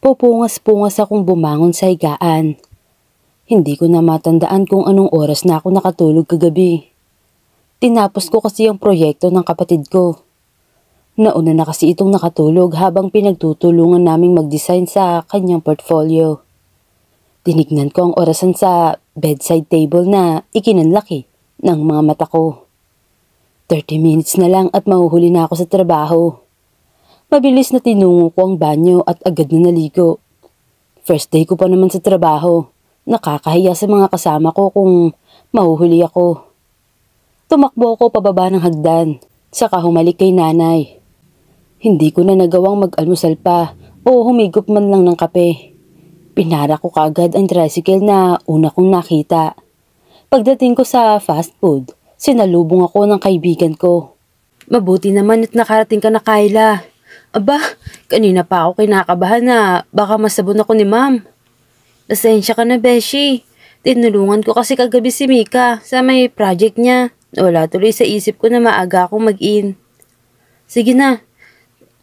Pupungas-pungas akong bumangon sa higaan. Hindi ko na matandaan kung anong oras na ako nakatulog kagabi. Tinapos ko kasi ang proyekto ng kapatid ko. Nauna na kasi itong nakatulog habang pinagtutulungan naming mag-design sa kanyang portfolio. Tinignan ko ang orasan sa bedside table na ikinanlaki ng mga mata ko. 30 minutes na lang at mahuhuli na ako sa trabaho. Mabilis na tinungo ko ang banyo at agad na naligo. First day ko pa naman sa trabaho. Nakakahiya sa mga kasama ko kung mahuhuli ako. Tumakbo ako pababa ng hagdan, saka humalik kay nanay. Hindi ko na nagawang mag-almusal pa o humigop man lang ng kape. Pinara ko kaagad ang tricycle na una kong nakita. Pagdating ko sa fast food, sinalubong ako ng kaibigan ko. Mabuti naman at nakarating ka na, Kyla. Aba, kanina pa ako kinakabahan na baka masabon ako ni ma'am. Pasensya ka na, Beshi. Tinulungan ko kasi kagabi si Mika sa may project niya. Wala tuloy sa isip ko na maaga akong mag-in. Sige na,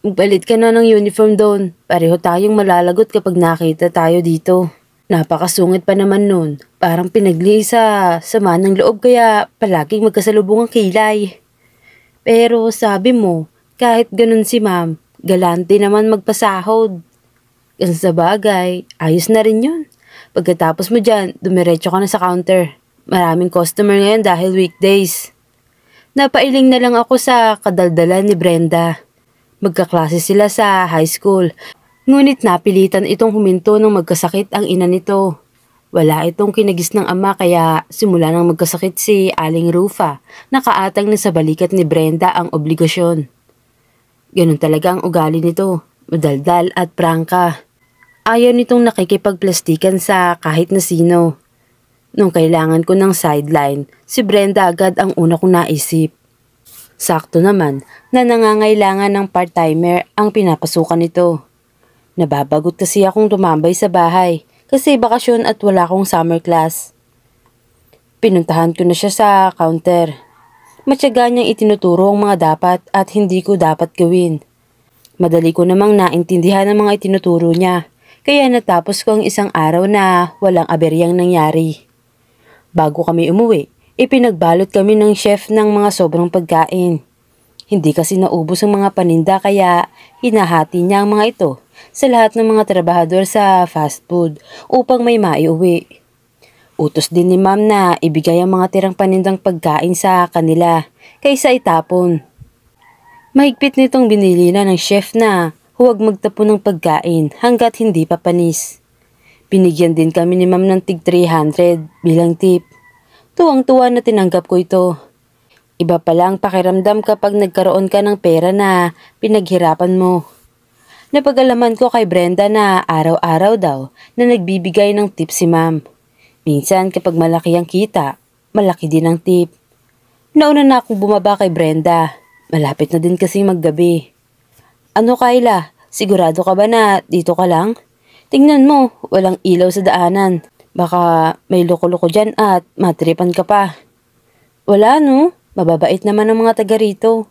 magpalit ka na ng uniform doon. Pareho tayong malalagot kapag nakita tayo dito. Napakasungit pa naman nun. Parang pinagli sa sama ng loob kaya palaging magkasalubong ang kilay. Pero sabi mo, kahit ganun si ma'am, galante naman magpasahod. Kasi sa bagay, ayos na rin yun. Pagkatapos mo dyan, dumiretso ka na sa counter. Maraming customer ngayon dahil weekdays. Napailing na lang ako sa kadaldalan ni Brenda. Magkaklase sila sa high school. Ngunit napilitan itong huminto nang magkasakit ang ina nito. Wala itong kinagis ng ama kaya simula nang magkasakit si Aling Rufa, nakaatang na sa balikat ni Brenda ang obligasyon. Ganun talaga ang ugali nito, madaldal at prangka. Ayaw nitong nakikipagplastikan sa kahit na sino. Nung kailangan ko ng sideline, si Brenda agad ang una kong naisip. Sakto naman na nangangailangan ng part-timer ang pinapasukan nito. Nababagot kasi akong tumambay sa bahay kasi bakasyon at wala akong summer class. Pinuntahan ko na siya sa counter. Matyaga niyang itinuturo ang mga dapat at hindi ko dapat gawin. Madali ko namang naintindihan ang mga itinuturo niya, kaya natapos ko ang isang araw na walang aberyang nangyari. Bago kami umuwi, ipinagbalot kami ng chef ng mga sobrang pagkain. Hindi kasi naubos ang mga paninda kaya hinahati niya ang mga ito sa lahat ng mga trabahador sa fast food upang may maiuwi. Utos din ni ma'am na ibigay ang mga tirang panindang pagkain sa kanila kaysa itapon. Mahigpit nitong binili na ng chef na huwag magtapon ng pagkain hanggat hindi pa panis. Binigyan din kami ni ma'am ng tig 300 bilang tip. Tuwang-tuwa na tinanggap ko ito. Iba palang pakiramdam kapag nagkaroon ka ng pera na pinaghirapan mo. Napag-alaman ko kay Brenda na araw-araw daw na nagbibigay ng tip si ma'am. Minsan kapag malaki ang kita, malaki din ang tip. Nauna na akong bumaba kay Brenda. Malapit na din kasi maggabi. Ano, Kyla? Sigurado ka ba na dito ka lang? Tingnan mo, walang ilaw sa daanan. Baka may loko-loko dyan at matripan ka pa. Wala no, mababait naman ang mga taga rito.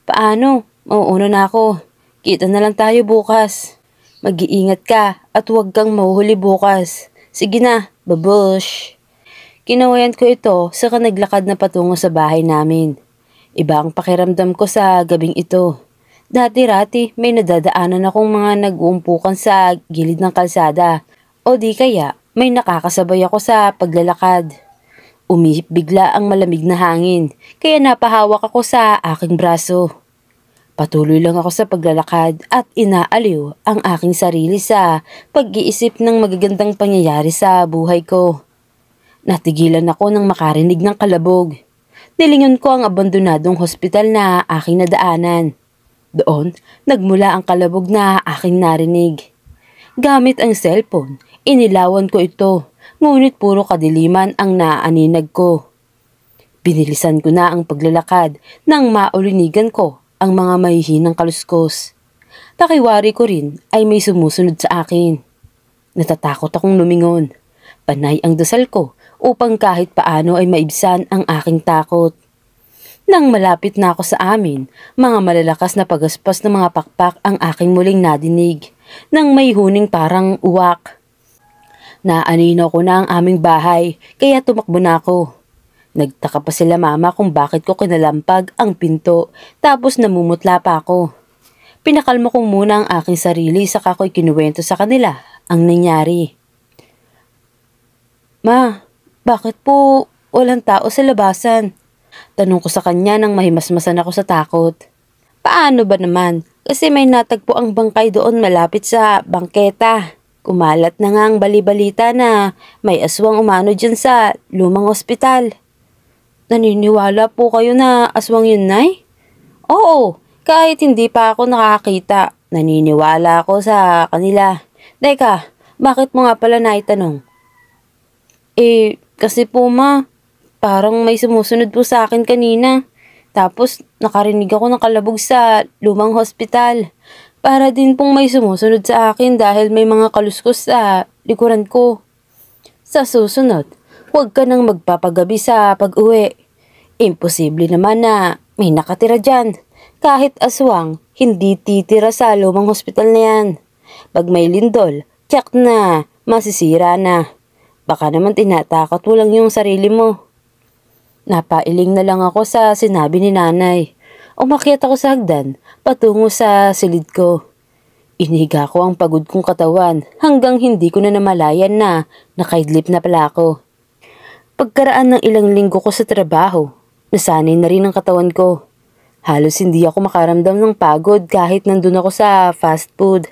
Paano? Mauuna na ako. Kita na lang tayo bukas. Mag-iingat ka at huwag kang mahuhuli bukas. Sige na, babush. Kinawayan ko ito saka naglakad na patungo sa bahay namin. Iba ang pakiramdam ko sa gabing ito. Dati-rati may nadadaanan akong mga nag-uumpukan sa gilid ng kalsada o di kaya may nakakasabay ako sa paglalakad. Umihip bigla ang malamig na hangin kaya napahawak ako sa aking braso. Patuloy lang ako sa paglalakad at inaaliw ang aking sarili sa pag-iisip ng magagandang pangyayari sa buhay ko. Natigilan ako nang makarinig ng kalabog. Nilingon ko ang abandonadong hospital na aking nadaanan. Doon, nagmula ang kalabog na aking narinig. Gamit ang cellphone, inilawan ko ito, ngunit puro kadiliman ang naaaninag ko. Binilisan ko na ang paglalakad nang maulinigan ko ang mga mahihinang kaluskos. Pakiwari ko rin ay may sumusunod sa akin. Natatakot akong lumingon. Panay ang dasal ko upang kahit paano ay maibsan ang aking takot. Nang malapit na ako sa amin, mga malalakas na pagaspas ng mga pakpak ang aking muling nadinig nang may huning parang uwak. Naanino ko na ang aming bahay kaya tumakbo na ako. Nagtaka pa sila mama kung bakit ko kinalampag ang pinto tapos namumutla pa ako. Pinakalma ko muna ang aking sarili saka ko'y kinuwento sa kanila ang nangyari. Ma, bakit po walang tao sa labasan? Tanong ko sa kanya nang mahimasmasan ako sa takot. Paano ba naman? Kasi may natagpo ang bangkay doon malapit sa bangketa. Kumalat na nga ang bali-balita na may aswang umano dyan sa lumang ospital. Naniniwala po kayo na aswang yun, Nay? Oo, kahit hindi pa ako nakakita. Naniniwala ako sa kanila. Teka, bakit mo nga pala naitanong? Kasi po ma, parang may sumusunod po sa akin kanina. Tapos nakarinig ako ng kalabog sa lumang hospital. Para din pong may sumusunod sa akin dahil may mga kaluskos sa likuran ko. Sa susunod, huwag ka nang magpapagabi sa pag-uwi. Imposible naman na may nakatira dyan. Kahit aswang, hindi titira sa lumang hospital na yan. Pag may lindol, tiyak na masisira na. Baka naman tinatakot mo lang yung sarili mo. Napailing na lang ako sa sinabi ni nanay. Umakyat ako sa hagdan, patungo sa silid ko. Inihiga ko ang pagod kong katawan hanggang hindi ko na namalayan na nakaidlip na pala ako. Pagkaraan ng ilang linggo ko sa trabaho, nasanay na rin ang katawan ko. Halos hindi ako makaramdam ng pagod kahit nandun ako sa fast food.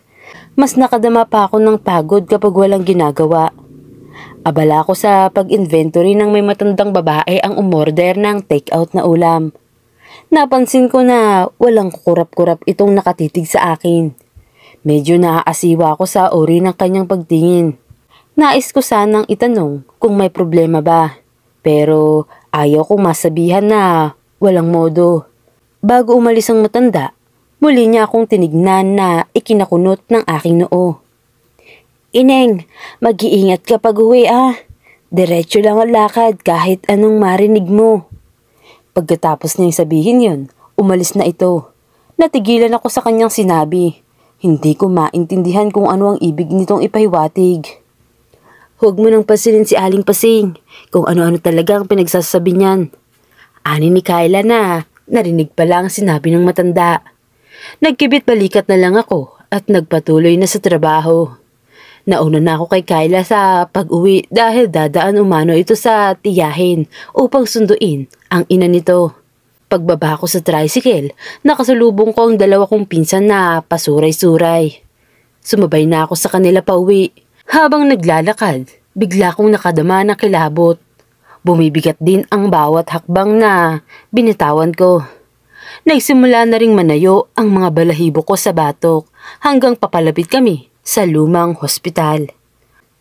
Mas nakadama pa ako ng pagod kapag walang ginagawa. Abala ako sa pag-inventory ng may matandang babae ang umorder ng take-out na ulam. Napansin ko na walang kukurap-kurap itong nakatitig sa akin. Medyo naaasiwa ako sa uri ng kanyang pagtingin. Nais ko sanang itanong kung may problema ba. Pero ayaw kong masabihan na walang modo. Bago umalis ang matanda, muli niya akong tinignan na ikinakunot ng aking noo. Ineng, mag-iingat ka pag-uwi ah. Diretso lang ang lakad kahit anong marinig mo. Pagkatapos niyang sabihin yun, umalis na ito. Natigilan ako sa kanyang sinabi. Hindi ko maintindihan kung ano ang ibig nitong ipahiwatig. Huwag mo nang pasilin si Aling Pasing kung ano-ano talaga ang pinagsasabi niyan. Ani ni Kyla na narinig pa lang sinabi ng matanda. Nagkibit balikat na lang ako at nagpatuloy na sa trabaho. Nauna na ako kay Kyla sa pag-uwi dahil dadaan umano ito sa tiyahin upang sunduin ang ina nito. Pagbaba ko sa tricycle, nakasalubong ko ang dalawa kong pinsan na pasuray-suray. Sumabay na ako sa kanila pauwi. Habang naglalakad, bigla kong nakadama ng kilabot. Bumibigat din ang bawat hakbang na binitawan ko. Nagsimula na ring manayo ang mga balahibo ko sa batok hanggang papalapit kami sa lumang hospital.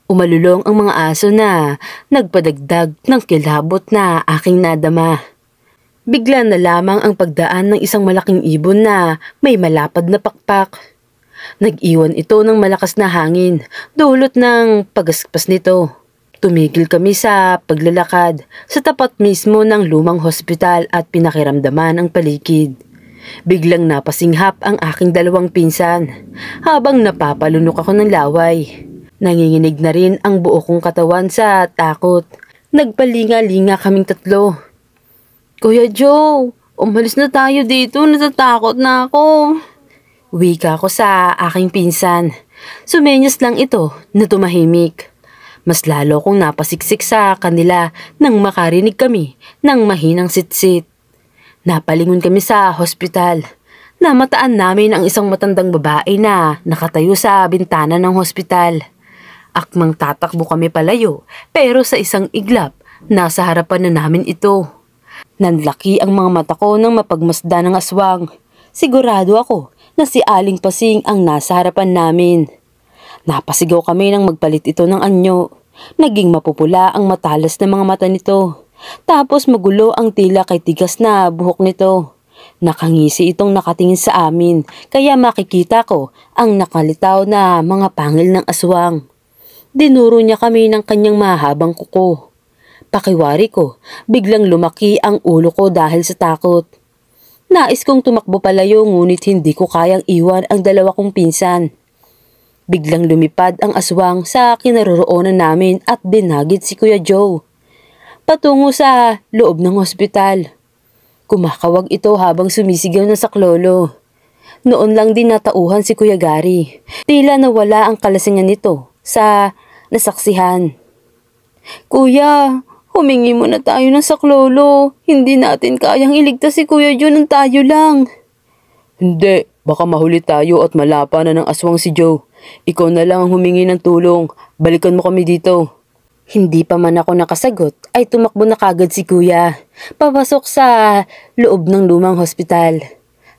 Umalulong ang mga aso na nagpadagdag ng kilabot na aking nadama. Bigla na lamang ang pagdaan ng isang malaking ibon na may malapad na pakpak. Nag-iwan ito ng malakas na hangin, dulot ng pagaspas nito. Tumigil kami sa paglalakad sa tapat mismo ng lumang hospital at pinakiramdaman ang paligid. Biglang napasinghap ang aking dalawang pinsan habang napapalunok ako ng laway. Nanginginig na rin ang buo kong katawan sa takot. Nagpalinga-linga kaming tatlo. Kuya Joe, umalis na tayo dito, natatakot na ako. Wika ko sa aking pinsan. Sumenyas lang ito na tumahimik. Mas lalo kong napasiksik sa kanila nang makarinig kami ng mahinang sitsit. Napalingon kami sa hospital. Namataan namin ang isang matandang babae na nakatayo sa bintana ng hospital. Akmang tatakbo kami palayo pero sa isang iglap, nasa harapan na namin ito. Nanlaki ang mga mata ko nang mapagmasda ng aswang. Sigurado ako na si Aling Pasing ang nasa harapan namin. Napasigaw kami nang magpalit ito ng anyo. Naging mapupula ang matalas na mga mata nito. Tapos magulo ang tila kay tigas na buhok nito. Nakangisi itong nakatingin sa amin kaya makikita ko ang nakalitaw na mga pangil ng aswang. Dinuro niya kami ng kanyang mahabang kuko. Pakiwari ko, biglang lumaki ang ulo ko dahil sa takot. Nais kong tumakbo palayo ngunit hindi ko kayang iwan ang dalawa kong pinsan. Biglang lumipad ang aswang sa kinaroroonan namin at binagit si Kuya Joe patungo sa loob ng ospital. Kumakawag ito habang sumisigaw ng saklolo. Noon lang din natauhan si Kuya Gary. Tila nawala ang kalasingan nito sa nasaksihan. Kuya, humingi muna tayo ng saklolo. Hindi natin kayang iligtas si Kuya Joe ng tayo lang. Hindi, baka mahuli tayo at malapa na ng aswang si Joe. Ikaw na lang ang humingi ng tulong. Balikan mo kami dito. Hindi pa man ako nakasagot ay tumakbo na kagad si Kuya. Papasok sa loob ng lumang hospital.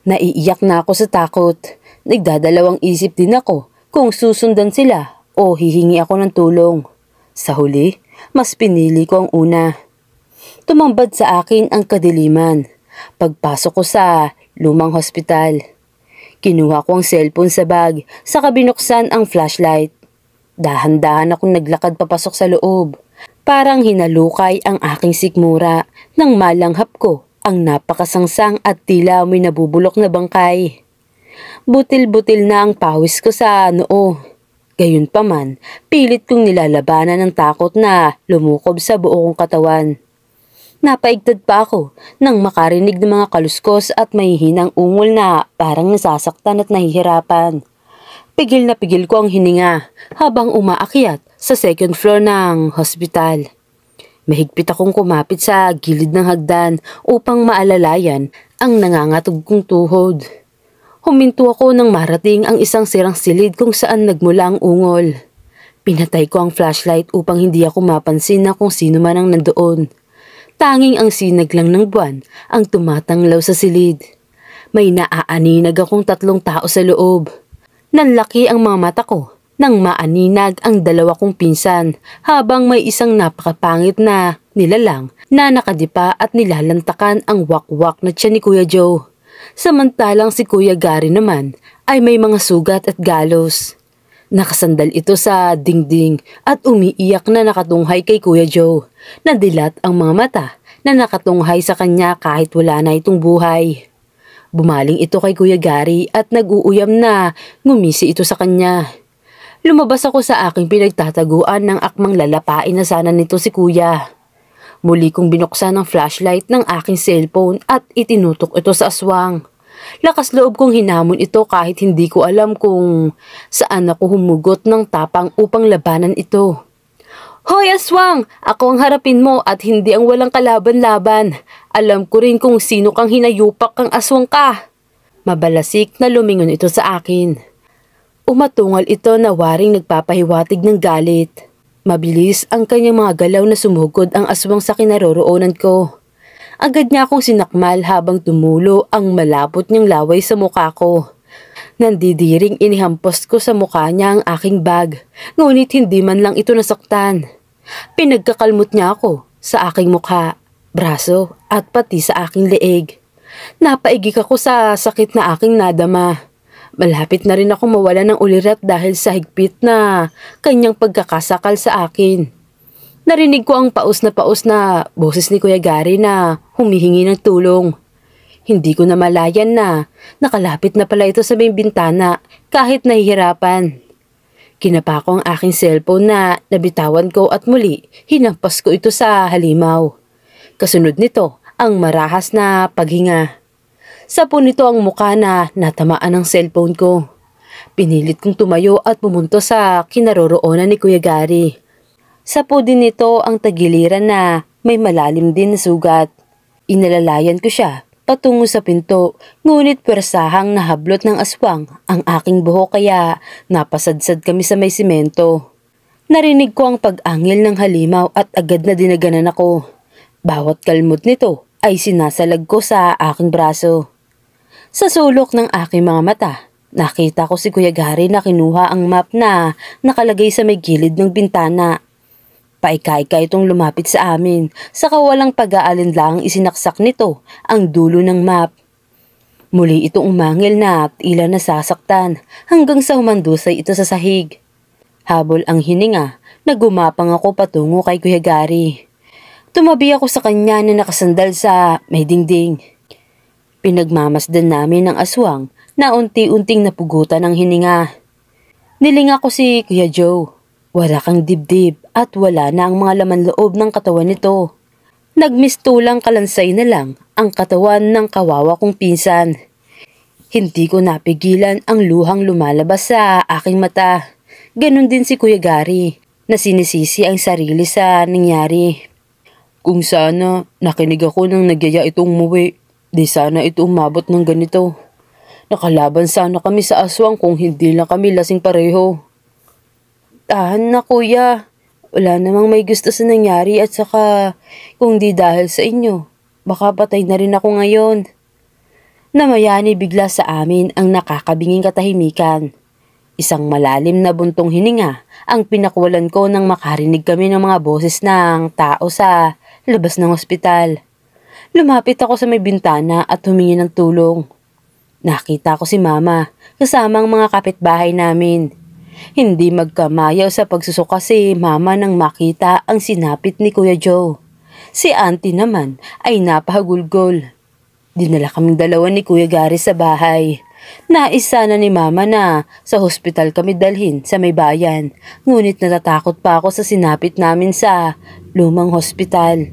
Naiiyak na ako sa takot. Nagdadalawang isip din ako kung susundan sila o hihingi ako ng tulong. Sa huli, mas pinili ko ang una. Tumambad sa akin ang kadiliman. Pagpasok ko sa lumang hospital, kinuha ko ang cellphone sa bag, saka binuksan ang flashlight. Dahan-dahan akong naglakad papasok sa loob. Parang hinalukay ang aking sikmura nang malanghap ko ang napakasangsang at tila may nabubulok na bangkay. Butil-butil na ang pawis ko sa noo. Gayunpaman, pilit kong nilalabanan ng takot na lumukob sa buo kong katawan. Napaigtad pa ako nang makarinig ng mga kaluskos at mahihinang ungol na parang nasasaktan at nahihirapan. Pigil na pigil ko ang hininga habang umaakyat sa second floor ng hospital. Mahigpit akong kumapit sa gilid ng hagdan upang maalalayan ang nangangatog kong tuhod. Huminto ako nang marating ang isang sirang silid kung saan nagmula ang ungol. Pinatay ko ang flashlight upang hindi ako mapansin na kung sino man ang nandoon. Tanging ang sinag lang ng buwan ang tumatanglaw sa silid. May naaaninag akong 3 tao sa loob. Nanlaki ang mga mata ko nang maaninag ang 2 kong pinsan habang may isang napakapangit na nilalang na nakadipa at nilalantakan ang wakwak na tiyan ni Kuya Joe. Samantalang si Kuya Gary naman ay may mga sugat at galos. Nakasandal ito sa dingding at umiiyak na nakatunghay kay Kuya Joe. Nadilat ang mga mata na nakatunghay sa kanya kahit wala na itong buhay. Bumaling ito kay Kuya Gary at nag-uuyam na ngumisi ito sa kanya. Lumabas ako sa aking pinagtataguan ng akmang lalapain na sana nito si Kuya. Muli kong binuksan ang flashlight ng aking cellphone at itinutok ito sa aswang. Lakas loob kong hinamon ito kahit hindi ko alam kung saan ako humugot ng tapang upang labanan ito. Hoy aswang! Ako ang harapin mo at hindi ang walang kalaban-laban. Alam ko rin kung sino kang hinayupak kang aswang ka. Mabalasik na lumingon ito sa akin. Umatungal ito na waring nagpapahiwatig ng galit. Mabilis ang kanyang mga galaw na sumugod ang aswang sa kinaroroonan ko. Agad niya akong sinakmal habang tumulo ang malapot niyang laway sa mukha ko. Nandidiring inihampos ko sa mukha niya ang aking bag, ngunit hindi man lang ito nasaktan. Pinagkakalmot niya ako sa aking mukha, braso at pati sa aking leeg. Napaigik ako sa sakit na aking nadama. Malapit na rin ako mawala ng ulirat dahil sa higpit na kanyang pagkakasakal sa akin. Narinig ko ang paus na boses ni Kuya Gary na humihingi ng tulong. Hindi ko na malayan na nakalapit na pala ito sa may bintana kahit nahihirapan. Kinapa ko ang aking cellphone na nabitawan ko at muli hinampas ko ito sa halimaw. Kasunod nito ang marahas na paghinga. Sapo nito ang mukha na natamaan ng cellphone ko. Pinilit kong tumayo at pumunto sa kinaroroonan ni Kuya Gary. Sapo din nito ang tagiliran na may malalim din na sugat. Inalalayan ko siya patungo sa pinto, ngunit pwersahang nahablot ng aswang ang aking buhok kaya napasadsad kami sa may simento. Narinig ko ang pag-angil ng halimaw at agad na dinaganan ako. Bawat kalmot nito ay sinasalag ko sa aking braso. Sa sulok ng aking mga mata, nakita ko si Kuya Gary na kinuha ang map na nakalagay sa may gilid ng bintana. Paika-ika itong lumapit sa amin, saka walang pag-aalinlangang isinaksak nito ang dulo ng map. Muli itong umangil na tila nasasaktan hanggang sa humandusay ito sa sahig. Habol ang hininga, nagumapang ako patungo kay Kuya Gary. Tumabi ako sa kanya na nakasandal sa may dingding. Pinagmamasdan namin ng aswang na unti-unting napugutan ng hininga. Nilinga ko si Kuya Joe. Wala kang dibdib at wala na ang mga laman loob ng katawan nito. Nagmistulang kalansay na lang ang katawan ng kawawa kong pinsan. Hindi ko napigilan ang luhang lumalabas sa aking mata. Ganon din si Kuya Gary na sinisisi ang sarili sa nangyari. Kung sana nakinig ako nang nagyaya itong umuwi, di sana ito umabot ng ganito. Nakalaban sana kami sa aswang kung hindi lang kami lasing pareho. Tahan na kuya, wala namang may gusto sa nangyari at saka kung di dahil sa inyo, baka patay na rin ako ngayon. Namayani bigla sa amin ang nakakabinging katahimikan. Isang malalim na buntong hininga ang pinakwalan ko nang makarinig kami ng mga boses ng tao sa labas ng ospital. Lumapit ako sa may bintana at humingi ng tulong. Nakita ko si Mama kasama ang mga kapitbahay namin. Hindi magkamayaw sa pagsusuka si Mama nang makita ang sinapit ni Kuya Joe. Si Auntie naman ay napahagulgol. Dinala kaming dalawa ni Kuya Gary sa bahay. Nais sana ni Mama na sa hospital kami dalhin sa may bayan. Ngunit natatakot pa ako sa sinapit namin sa lumang hospital.